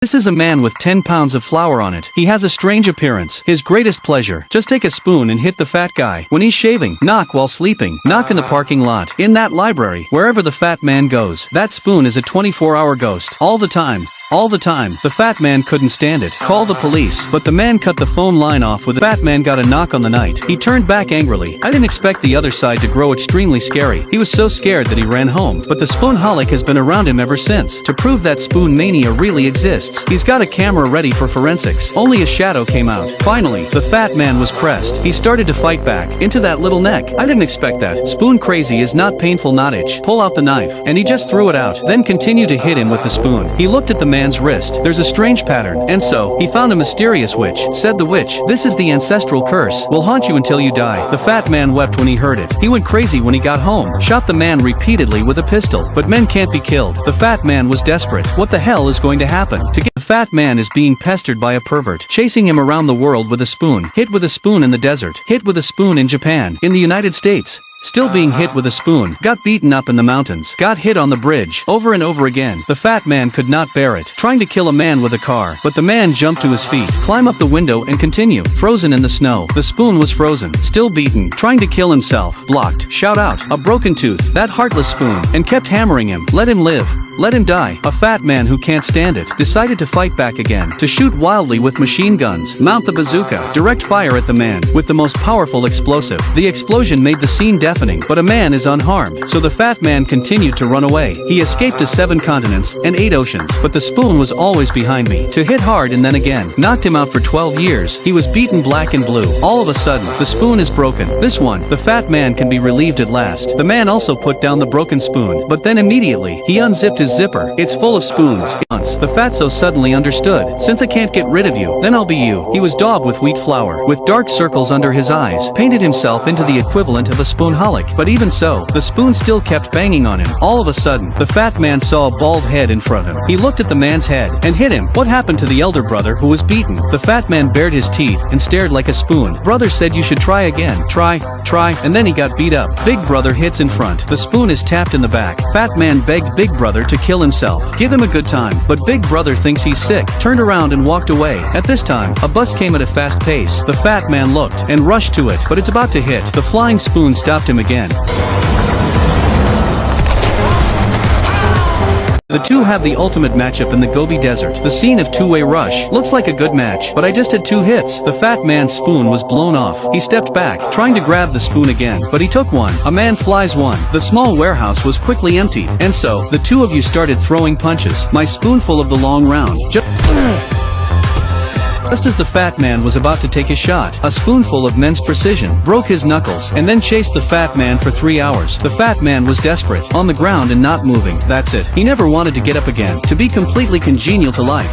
This is a man with 10 pounds of flour on it. He has a strange appearance. His greatest pleasure. Just take a spoon and hit the fat guy. When he's shaving, knock while sleeping. Knock in the parking lot. In that library. Wherever the fat man goes. That spoon is a 24-hour ghost. All the time. All the time. The fat man couldn't stand it. Call the police. But the man cut the phone line off with the fat man got a knock on the night. He turned back angrily. I didn't expect the other side to grow extremely scary. He was so scared that he ran home. But the spoonaholic has been around him ever since. To prove that spoon mania really exists. He's got a camera ready for forensics. Only a shadow came out. Finally, the fat man was pressed. He started to fight back. Into that little neck. I didn't expect that. Spoon crazy is not painful, not itch. Pull out the knife. And he just threw it out. Then continued to hit him with the spoon. He looked at the man's wrist. There's a strange pattern. And so, he found a mysterious witch. Said the witch, "This is the ancestral curse. Will haunt you until you die." The fat man wept when he heard it. He went crazy when he got home. Shot the man repeatedly with a pistol. But men can't be killed. The fat man was desperate. What the hell is going to happen? To get the fat man is being pestered by a pervert. Chasing him around the world with a spoon. Hit with a spoon in the desert. Hit with a spoon in Japan. In the United States. Still being hit with a spoon. Got beaten up in the mountains. Got hit on the bridge. Over and over again. The fat man could not bear it. Trying to kill a man with a car. But the man jumped to his feet. Climb up the window and continue. Frozen in the snow. The spoon was frozen. Still beaten. Trying to kill himself. Blocked. Shout out. A broken tooth. That heartless spoon. And kept hammering him. Let him live. Let him die. A fat man who can't stand it. Decided to fight back again. To shoot wildly with machine guns. Mount the bazooka. Direct fire at the man. With the most powerful explosive. The explosion made the scene deafening. But a man is unharmed. So the fat man continued to run away. He escaped to 7 continents and 8 oceans. But the spoon was always behind me. To hit hard and then again. Knocked him out for 12 years. He was beaten black and blue. All of a sudden, the spoon is broken. This one, the fat man can be relieved at last. The man also put down the broken spoon. But then immediately, he unzipped his zipper. It's full of spoons. The fatso suddenly understood. Since I can't get rid of you, then I'll be you. He was daubed with wheat flour, with dark circles under his eyes, painted himself into the equivalent of a spoonaholic. But even so, the spoon still kept banging on him. All of a sudden, the fat man saw a bald head in front of him. He looked at the man's head, and hit him. What happened to the elder brother who was beaten? The fat man bared his teeth, and stared like a spoon. Brother said you should try again. Try, and then he got beat up. Big brother hits in front. The spoon is tapped in the back. Fat man begged Big brother to kill himself. Give him a good time. But Big brother thinks he's sick. Turned around and walked away. At this time, a bus came at a fast pace. The fat man looked, and rushed to it. But it's about to hit. The flying spoon stopped him again. The two have the ultimate matchup in the Gobi Desert. The scene of two-way rush. Looks like a good match, but I just had 2 hits. The fat man's spoon was blown off. He stepped back, trying to grab the spoon again, but he took one. A man flies one. The small warehouse was quickly emptied, and so, the two of you started throwing punches. My spoonful of the long round. Just as the fat man was about to take a shot, a spoonful of men's precision broke his knuckles, and then chased the fat man for 3 hours. The fat man was desperate, on the ground and not moving. That's it. He never wanted to get up again, to be completely congenial to life.